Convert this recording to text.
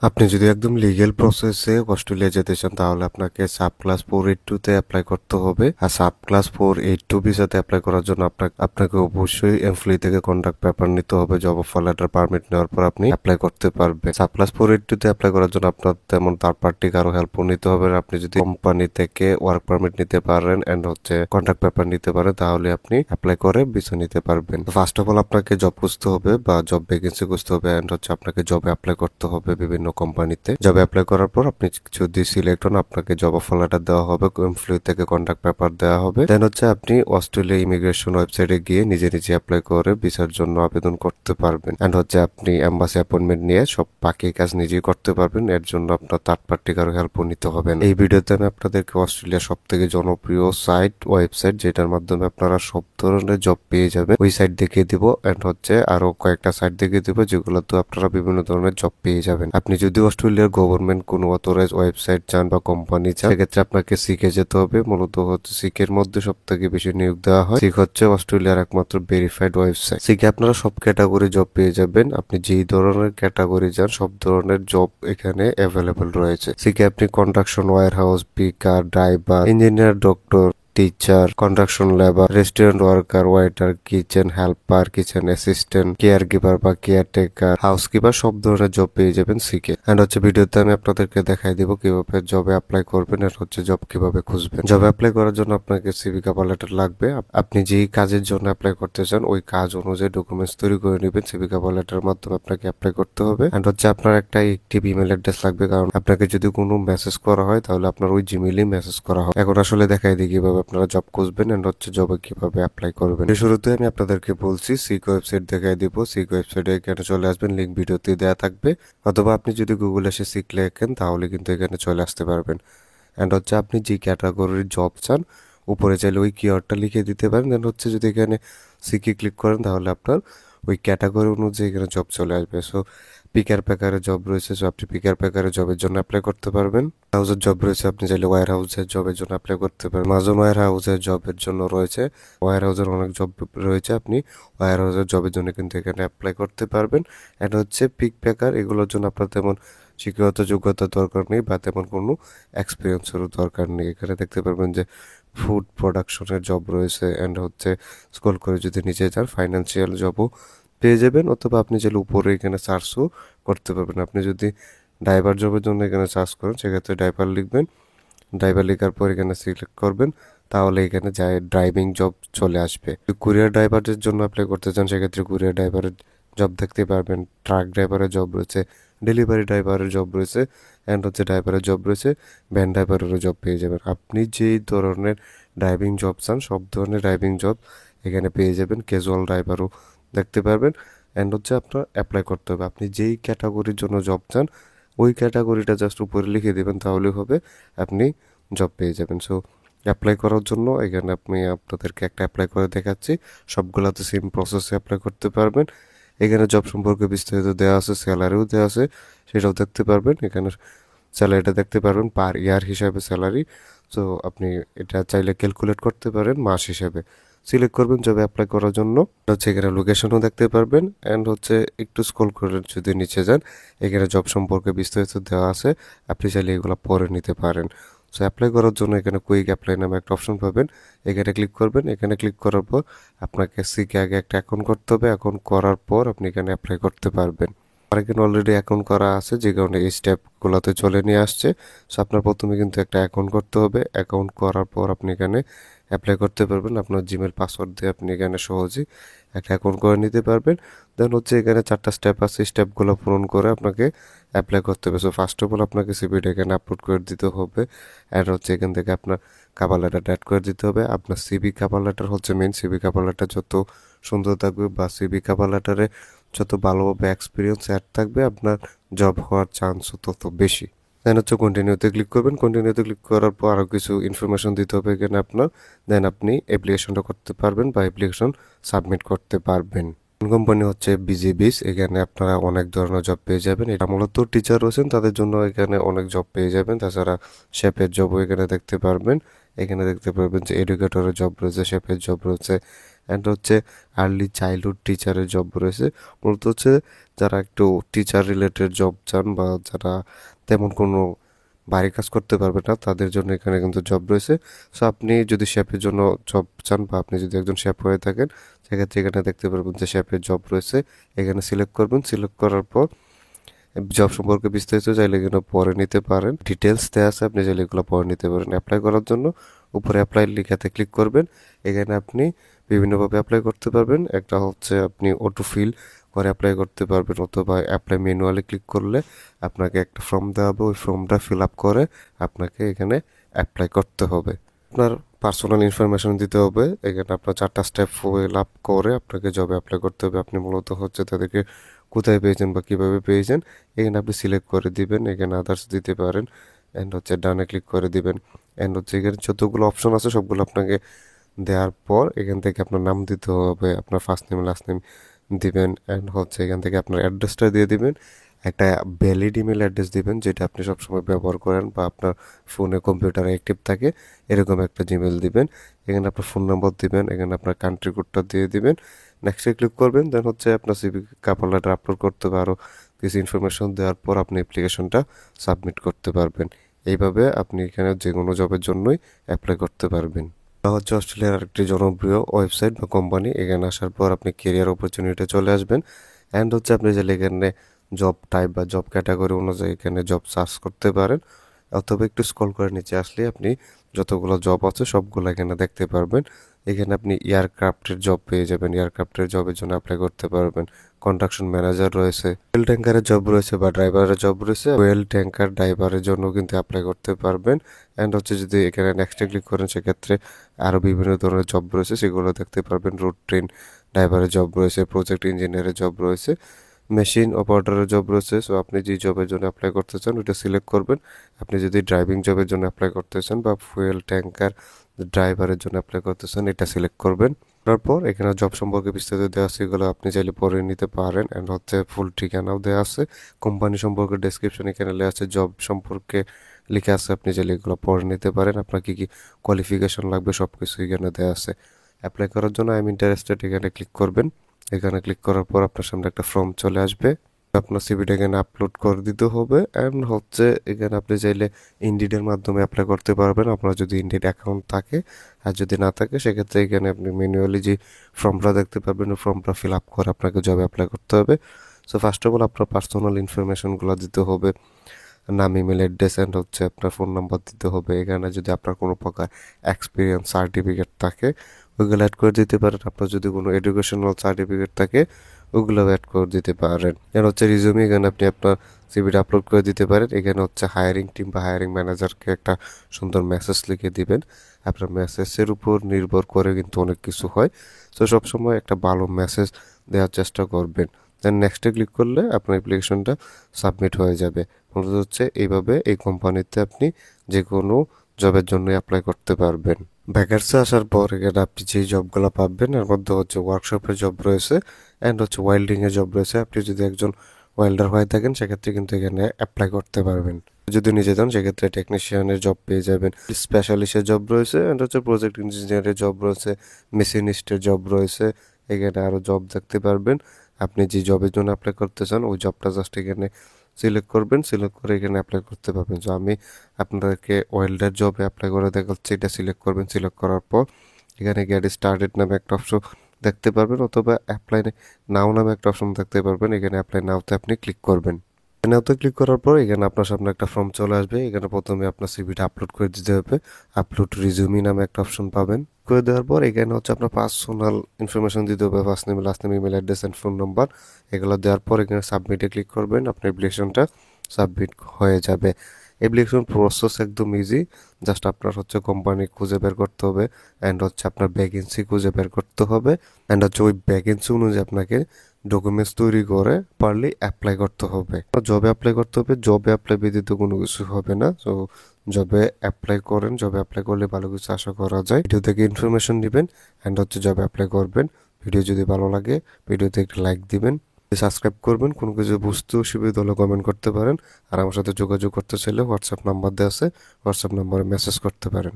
আপনি যদি একদম লিগ্যাল প্রসেসে অস্ট্রেলিয়া যেতে চান তাহলে আপনাকে সাব ক্লাস 482 তে অ্যাপ্লাই করতে হবে। আর সাব ক্লাস 482 ভিসাতে অ্যাপ্লাই করার জন্য আপনাকে অবশ্যই এমপ্লয়ি থেকে কন্ট্রাক্ট পেপার নিতে হবে। জব অফার লেটার পারমিট নেওয়ার পর আপনি অ্যাপ্লাই করতে পারবেন। সাব ক্লাস 482 তে অ্যাপ্লাই করার জন্য আপনার তেমন থার্ড পার্টি কারো হেল্প নিতে হবে না। আপনি যদি কোম্পানি থেকে ওয়ার্ক পারমিট নিতে পারেন এন্ড কন্ট্রাক্ট পেপার নিতে পারেন তাহলে আপনি অ্যাপ্লাই করে ভিসা নিতে পারবেন। ফার্স্ট অফ অল আপনাকে জব খুঁজতে হবে বা জব ভ্যাকেন্সি খুঁজতে হবে এন্ড আপনাকে জবে অ্যাপ্লাই করতে হবে বিভিন্ন কোম্পানিতে। জবে অ্যাপ্লাই করার পর আপনি যদি সিলেক্ট হন আপনাকে জব অফার লেটার দেওয়া হবে, এমপ্লয়ি থেকে কন্ট্রাক্ট পেপার দেওয়া হবে। দেন আপনি অস্ট্রেলিয়া ইমিগ্রেশন ওয়েবসাইটে গিয়ে নিজে নিজে অ্যাপ্লাই করে ভিসার জন্য আবেদন করতে পারবেন। এন্ড আপনি এম্বাসি অ্যাপয়েন্টমেন্ট নিয়ে সব বাকি কাজ নিজেই করতে পারবেন। এর জন্য আপনার থার্ড পার্টি কারো হেল্প নিতে হবে না। এই ভিডিওতে আমি আপনাদেরকে অস্ট্রেলিয়ার সব থেকে জনপ্রিয় ওয়েবসাইট যেটার মাধ্যমে আপনারা সব ধরনের জব পেয়ে যাবেন ওই সাইট দেখিয়ে দিব। এন্ড আরো কয়েকটা সাইট দেখিয়ে দিব যেগুলোতে আপনারা বিভিন্ন ধরনের জব পেয়ে যাবেন। আপনি যদি অস্ট্রেলিয়ার গভর্নমেন্ট কোনো অথরাইজ ওয়েবসাইট চান বা কোম্পানি চান সেক্ষেত্রে আপনাকে সিকে যেতে হবে। মূলত সিকের মধ্যে সব থেকে বেশি নিয়োগ দেওয়া হয়। সিক হচ্ছে অস্ট্রেলিয়ার একমাত্র ভেরিফাইড ওয়েবসাইট। সিকে আপনারা সব ক্যাটাগরি জব পেয়ে যাবেন। আপনি যেই ধরনের ক্যাটাগরি চান সব ধরনের জব এখানে অ্যাভেলেবল রয়েছে। সিকে আপনি construction, warehouse, picker, driver, engineer, doctor, teacher, construction labour, restaurant worker, waiter, kitchen helper, kitchen assistant, caregiver বা কেয়ারটেকার, হাউসকিপার সব ধরনের জব পেয়ে যাবেন সিকে। এন্ড ভিডিওতে আমি আপনাদেরকে দেখাই দিব কিভাবে জবে অ্যাপ্লাই করবেন আর জব কিভাবে খুঁজবেন। জবে অ্যাপ্লাই করার জন্য আপনাকে সিভি কভার লেটার লাগবে। আপনি যেই কাজের জন্য অ্যাপ্লাই করতে চান ওই কাজ অনুযায়ী ডকুমেন্টস তৈরি করে নেবেন। সিভি কভার লেটারের মাধ্যমে আপনাকে অ্যাপ্লাই করতে হবে। এন্ড আপনার একটা একটিভ ইমেল অ্যাড্রেস লাগবে, কারণ আপনাকে যদি কোনো মেসেজ করা হয় তাহলে আপনার ওই জিমেইলেই মেসেজ করা হয়। এখন আসলে দেখাই দিই কিভাবে আপনারা জব খুঁজবেন এন্ড জবে কিভাবে অ্যাপ্লাই করবেন। শুরুতে আমি আপনাদেরকে বলছি সিক ওয়েবসাইট দেখাই দিব। সিক ওয়েবসাইটে এখানে চলে আসবেন, লিংক ভিডিওতে দেওয়া থাকবে, অথবা আপনি যদি গুগলে এসে সিক লেখেন তাহলে কিন্তু এখানে চলে আসতে পারবেন। এন্ড আপনি যে ক্যাটাগরির জব চান উপরে চাইলে ওই কিওয়ার্ডটা লিখে দিতে পারেন। দেন যদি এখানে সিকে ক্লিক করেন তাহলে আপনার ওই ক্যাটাগরি অনুযায়ী এখানে জব চলে আসবে। সো পিকার প্যাকারের জব রয়েছে, সো আপনি পিকার প্যাকারের জবের জন্য অ্যাপ্লাই করতে পারবেন। হাউসের জব রয়েছে, আপনি চাইলে ওয়্যার হাউসের জবের জন্য অ্যাপ্লাই করতে পারেন। মাজন ওয়্যার হাউসের জবের জন্য রয়েছে, ওয়্যার হাউসের অনেক জব রয়েছে, আপনি ওয়্যার হাউসের জবের জন্য কিন্তু এখানে অ্যাপ্লাই করতে পারবেন। এটা পিক প্যাকার, এগুলোর জন্য আপনার তেমন শিক্ষাগত যোগ্যতা দরকার নেই বা তেমন কোনো এক্সপিরিয়েন্সেরও দরকার নেই। এখানে দেখতে পারবেন যে ফুড প্রোডাকশনের জব রয়েছে। এন্ড স্ক্রল করে যদি নিচে যান ফাইন্যান্সিয়াল জবও পেয়ে যাবেন, অথবা আপনি চাইলে উপরে এখানে সার্চও করতে পারবেন। আপনি যদি ড্রাইভার জবের জন্য এখানে সার্চ করেন সেক্ষেত্রে ড্রাইভার লিখবেন। ড্রাইভার লেখার পর এখানে সিলেক্ট করবেন, তাহলে এখানে যায় ড্রাইভিং জব চলে আসবে। কুরিয়ার ড্রাইভারের জন্য অ্যাপ্লাই করতে চান সেক্ষেত্রে কুরিয়ার ড্রাইভারের জব দেখতে পারবেন। ট্রাক ড্রাইভারের জব রয়েছে, ডেলিভারি ড্রাইভারের জব রয়েছে, অ্যান্ড ড্রাইভারের জব রয়েছে, ভ্যান ড্রাইভারেরও জব পেয়ে যাবেন। আপনি যেই ধরনের ড্রাইভিং জব চান সব ধরনের ড্রাইভিং জব এখানে পেয়ে যাবেন। ক্যাজুয়াল ড্রাইভারও দেখতে পারবেন। অ্যান্ড আপনার অ্যাপ্লাই করতে হবে। আপনি যেই ক্যাটাগরির জন্য জব চান ওই ক্যাটাগরিটা জাস্ট উপরে লিখে দেবেন তাহলে হবে, আপনি জব পেয়ে যাবেন। সো অ্যাপ্লাই করার জন্য এখানে আমি আপনাদেরকে একটা অ্যাপ্লাই করে দেখাচ্ছি। সবগুলোতে সেম প্রসেসে অ্যাপ্লাই করতে পারবেন। এখানে জব সম্পর্কে বিস্তারিত দেওয়া আছে, স্যালারিও দেওয়া আছে, সেটাও দেখতে পারবেন। এখানে স্যালারিটা দেখতে পারবেন পার ইয়ার হিসাবে স্যালারি। সো আপনি এটা চাইলে ক্যালকুলেট করতে পারেন মাস হিসাবে। সিলেক্ট করবেন জবে অ্যাপ্লাই করার জন্য। এখানে লোকেশনও দেখতে পারবেন। অ্যান্ড একটু স্ক্রল করে যদি নিচে যান এখানে জব সম্পর্কে বিস্তারিত দেওয়া আছে, আপনি চাইলে এগুলো পরে নিতে পারেন। সো অ্যাপ্লাই করার জন্য এখানে কুইক অ্যাপ্লাই নামে একটা অপশন পাবেন, এখানে ক্লিক করবেন। এখানে ক্লিক করার পর আপনাকে সিকে আগে একটা অ্যাকাউন্ট করতে হবে। অ্যাকাউন্ট করার পর আপনি এখানে অ্যাপ্লাই করতে পারবেন। আমার এখানে অলরেডি অ্যাকাউন্ট করা আছে যে কারণে এই স্টেপগুলোতে চলে নিয়ে আসছে। সো আপনার প্রথমে কিন্তু একটা অ্যাকাউন্ট করতে হবে। অ্যাকাউন্ট করার পর আপনি এখানে অ্যাপ্লাই করতে পারবেন। আপনার জিমেল পাসওয়ার্ড দিয়ে আপনি এখানে সহজেই একটা অ্যাকাউন্ট করে নিতে পারবেন। দেন এখানে 4টা স্টেপ আছে, স্টেপগুলো পূরণ করে আপনাকে অ্যাপ্লাই করতে হবে। সো ফার্স্ট অফ অল আপনাকে সিভিটা এখানে আপলোড করে দিতে হবে। অ্যান্ড এখান থেকে আপনার কভার লেটারটা অ্যাড করে দিতে হবে। আপনার CV cover letter main. CV cover letter যত সুন্দর থাকবে বা সিভি কভার লেটারে যত ভালোভাবে এক্সপিরিয়েন্স অ্যাড থাকবে আপনার জব হওয়ার চান্সও তত বেশি। দেন কন্টিনিউতে ক্লিক করবেন। কন্টিনিউতে ক্লিক করার পর আরও কিছু ইনফরমেশন দিতে হবে এখানে আপনার। দেন আপনি অ্যাপ্লিকেশনটা করতে পারবেন বা অ্যাপ্লিকেশন সাবমিট করতে পারবেন। কোম্পানি হচ্ছে বিজিবিস। এখানে আপনারা অনেক ধরনের জব পেয়ে যাবেন। এটা মূলত টিচার রয়েছেন তাদের জন্য এখানে অনেক জব পেয়ে যাবেন। তাছাড়া শেফের জবও এখানে দেখতে পারবেন। এখানে দেখতে পারবেন যে এডুকেটরের জব রয়েছে, শেফের জব রয়েছে, অ্যান্ড হচ্ছে আর্লি চাইল্ডহুড টিচারের জব রয়েছে। মূলত হচ্ছে যারা একটু টিচার রিলেটেড জব চান বা যারা তেমন কোনো বাড়ির কাজ করতে পারবে না তাদের জন্য এখানে কিন্তু জব রয়েছে। সো আপনি যদি শেফের জন্য জব চান বা আপনি যদি একজন শেফ হয়ে থাকেন সেক্ষেত্রে এখানে দেখতে পারবেন যে শেফের জব রয়েছে। এখানে সিলেক্ট করবেন, সিলেক্ট করার পর জব সম্পর্কে বিস্তারিত চাইলে এগুলো পরে নিতে পারেন, ডিটেলস দেওয়া আছে, আপনি চাইলে এগুলো পরে নিতে পারেন। অ্যাপ্লাই করার জন্য উপরে অ্যাপ্লাই লেখাতে ক্লিক করবেন। এখানে আপনি বিভিন্নভাবে অ্যাপ্লাই করতে পারবেন। একটা হচ্ছে আপনি অটো ফিল করে অ্যাপ্লাই করতে পারবেন, অথবা অ্যাপ্লাই ম্যানুয়ালি ক্লিক করলে আপনাকে একটা ফর্ম দেওয়া হবে, ওই ফর্মটা ফিল আপ করে আপনাকে এখানে অ্যাপ্লাই করতে হবে। আপনার পার্সোনাল ইনফরমেশন দিতে হবে। এখানে আপনার 4টা স্টেপ ফিল আপ করে আপনাকে জবে অ্যাপ্লাই করতে হবে। আপনি মূলত হচ্ছে তাদেরকে কোথায় পেয়েছেন বা কিভাবে পেয়েছেন এখানে আপনি সিলেক্ট করে দিবেন। এখানে আদার্স দিতে পারেন অ্যান্ড হচ্ছে ডানে ক্লিক করে দিবেন। অ্যান্ড হচ্ছে এখানে যতগুলো অপশন আছে সবগুলো আপনাকে দেওয়ার পর এখান থেকে আপনার নাম দিতে হবে, আপনার ফার্স্ট নেম লাস্ট নেম দিবেন। অ্যান্ড হচ্ছে এখান থেকে আপনার অ্যাড্রেসটা দিয়ে দিবেন, একটা ভ্যালিড ইমেল অ্যাড্রেস দিবেন যেটা আপনি সবসময় ব্যবহার করেন বা আপনার ফোনে কম্পিউটারে অ্যাক্টিভ থাকে, এরকম একটা জিমেল দিবেন। এখানে আপনার ফোন নাম্বার দিবেন, এখানে আপনার কান্ট্রি কোডটা দিয়ে দিবেন। নেক্সটে ক্লিক করবেন, দেন হচ্ছে আপনার সিভি কভার লেটার আপলোড করতে হবে, আরও কিছু ইনফরমেশন দেওয়ার পর আপনি অ্যাপ্লিকেশনটা সাবমিট করতে পারবেন। এইভাবে আপনি এখানে যে কোনো জবের জন্যই অ্যাপ্লাই করতে পারবেন। এটা হচ্ছে অস্ট্রেলিয়ার আরেকটি জনপ্রিয় ওয়েবসাইট বা কোম্পানি। এখানে আসার পর আপনি কেরিয়ার অপরচুনিটি চলে আসবেন। অ্যান্ড হচ্ছে আপনি চাইলে এখানে জব টাইপ বা জব ক্যাটাগরি অনুযায়ী এখানে জব সার্চ করতে পারেন, অথবা একটু স্ক্রল করে নিচে আসলে আপনি যতগুলো জব আছে সবগুলো এখানে দেখতে পারবেন। এখানে আপনি এয়ারক্রাফটের জব পেয়ে যাবেন, এয়ারক্রাফটের জবের জন্য অ্যাপ্লাই করতে পারবেন। কন্ট্রাকশন ম্যানেজার রয়েছে, ওয়েল ট্যাঙ্কারের জব রয়েছে বা ড্রাইভারের জব রয়েছে। ওয়েল ট্যাঙ্কার ড্রাইভারের জন্য কিন্তু অ্যাপ্লাই করতে পারবেন। অ্যান্ড হচ্ছে যদি এখানে নেক্সটে ক্লিক করেন সেক্ষেত্রে আরও বিভিন্ন ধরনের জব রয়েছে, সেগুলো দেখতে পারবেন। রুট ট্রেন ড্রাইভারের জব রয়েছে, প্রজেক্ট ইঞ্জিনিয়ারের জব রয়েছে, মেশিন অপারেটরের জব রয়েছে। সো আপনি যে জবের জন্য অ্যাপ্লাই করতে চান ওইটা সিলেক্ট করবেন। আপনি যদি ড্রাইভিং জবের জন্য অ্যাপ্লাই করতে চান বা ফুয়েল ট্যাঙ্কার ড্রাইভারের জন্য অ্যাপ্লাই করতে চান এটা সিলেক্ট করবেন। তারপর এখানে জব সম্পর্কে বিস্তারিত দেওয়া আছে, এগুলো আপনি চাইলে পড়ে নিতে পারেন। অ্যান্ড হচ্ছে ফুল ঠিকানাও দেওয়া আছে, কোম্পানি সম্পর্কে ডেসক্রিপশন এখানে লেখা আছে, জব সম্পর্কে লিখে আছে, আপনি চাইলে এগুলো পড়ে নিতে পারেন। আপনার কি কি কোয়ালিফিকেশন লাগবে সব কিছু এখানে দেওয়া আছে। অ্যাপ্লাই করার জন্য আই এম ইন্টারেস্টেড এখানে ক্লিক করবেন। এখানে ক্লিক করার পর আপনার সামনে একটা ফর্ম চলে আসবে, আপনার সিভিটা এখানে আপলোড করে দিতে হবে। অ্যান্ড হচ্ছে এখানে আপনি চাইলে ইন্ডিডের মাধ্যমে অ্যাপ্লাই করতে পারবেন আপনার যদি ইন্ডিড অ্যাকাউন্ট থাকে। আর যদি না থাকে সেক্ষেত্রে এখানে আপনি ম্যানুয়ালি যে ফর্মটা দেখতে পারবেন ওই ফর্মটা ফিল আপ করে আপনাকে জবে অ্যাপ্লাই করতে হবে। সো ফার্স্ট অফ অল আপনার পার্সোনাল ইনফরমেশনগুলো দিতে হবে, নাম, ইমেল অ্যাড্রেস অ্যান্ড হচ্ছে আপনার ফোন নাম্বার দিতে হবে। এখানে যদি আপনার কোনো প্রকার এক্সপিরিয়েন্স সার্টিফিকেট থাকে ওইগুলো অ্যাড করে দিতে পারেন। আপনার যদি কোনো এডুকেশনাল সার্টিফিকেট থাকে ওগুলো অ্যাড করে দিতে পারেন। এখানে হচ্ছে রিজুমি, এখানে আপনি আপনার সিভিটা আপলোড করে দিতে পারেন। এখানে হচ্ছে হায়ারিং টিম বা হায়ারিং ম্যানেজারকে একটা সুন্দর মেসেজ লিখে দিবেন। আপনার মেসেজের উপর নির্ভর করে কিন্তু অনেক কিছু হয়, তো সবসময় একটা ভালো মেসেজ দেওয়ার চেষ্টা করবেন। দেন নেক্সটে ক্লিক করলে আপনার অ্যাপ্লিকেশনটা সাবমিট হয়ে যাবে। মূলত হচ্ছে এইভাবে এই কোম্পানিতে আপনি যে কোনো জবের জন্য অ্যাপ্লাই করতে পারবেন। ভ্যাকেন্সি আসার পর এখানে আপনি যে জবগুলো পাবেন এর মধ্যে হচ্ছে ওয়ার্কশপের জব রয়েছে অ্যান্ড হচ্ছে ওয়েল্ডিং এর জব রয়েছে। আপনি যদি একজন ওয়েল্ডার হয়ে থাকেন সেক্ষেত্রে কিন্তু এখানে অ্যাপ্লাই করতে পারবেন। যদি নিজে যান সেক্ষেত্রে টেকনিশিয়ানের জব পেয়ে যাবেন। স্পেশালিস্টের জব রয়েছে অ্যান্ড হচ্ছে প্রজেক্ট ইঞ্জিনিয়ারের জব রয়েছে, মেশিনিস্টের জব রয়েছে। এখানে আরও জব দেখতে পারবেন। আপনি যে জবের জন্য অ্যাপ্লাই করতে চান ওই জবটা জাস্ট এখানে সিলেক্ট করবেন, সিলেক্ট করে এখানে অ্যাপ্লাই করতে পারবেন। সো আমি আপনাদেরকে ওয়েল্ডার জবে অ্যাপ্লাই করে দেখাচ্ছি, এটা সিলেক্ট করবেন। সিলেক্ট করার পর এখানে গেট স্টার্টেড নামে একটা অপশন দেখতে পারবেন, অথবা অ্যাপ্লাই নাও নামে একটা অপশন দেখতে পারবেন। এখানে অ্যাপ্লাই নাওতে আপনি ক্লিক করবেন। নাওতে ক্লিক করার পর এখানে আপনার সামনে একটা ফর্ম চলে আসবে। এখানে প্রথমে আপনার সিভিটা আপলোড করে দিতে হবে। আপলোড রিজিউমি নামে একটা অপশন পাবেন। করে দেওয়ার পর এখানে হচ্ছে আপনার পার্সোনাল ইনফরমেশন দিতে হবে, first name last name email address and phone number. এগুলো দেওয়ার পর এখানে সাবমিটে ক্লিক করবেন, আপনার অ্যাপ্লিকেশনটা সাবমিট হয়ে যাবে। অ্যাপ্লিকেশন প্রসেস একদম ইজি, জাস্ট আপনার হচ্ছে কোম্পানি খুঁজে বের করতে হবে অ্যান্ড হচ্ছে আপনার ভ্যাকেন্সি খুঁজে বের করতে হবে অ্যান্ড হচ্ছে ওই ভ্যাকেন্সি অনুযায়ী আপনাকে ডকুমেন্টস তৈরি করে পারলে অ্যাপ্লাই করতে হবে। জবে অ্যাপ্লাই করতে হবে, জবে অ্যাপ্লাই ব্যতীত কোনো কিছু হবে না। সো জবে অ্যাপ্লাই করেন, জবে অ্যাপ্লাই করলে ভালো কিছু আশা করা যায়। ভিডিও থেকে ইনফরমেশন দিবেন অ্যান্ড হচ্ছে জবে অ্যাপ্লাই করবেন। ভিডিও যদি ভালো লাগে ভিডিওতে একটা লাইক দিবেন, সাবস্ক্রাইব করবেন। কোনো কিছু বুঝতে অসুবিধা হলে কমেন্ট করতে পারেন। আর আমার সাথে যোগাযোগ করতে চাইলে হোয়াটসঅ্যাপ নাম্বার দেওয়া আছে, হোয়াটসঅ্যাপ নাম্বারে মেসেজ করতে পারেন।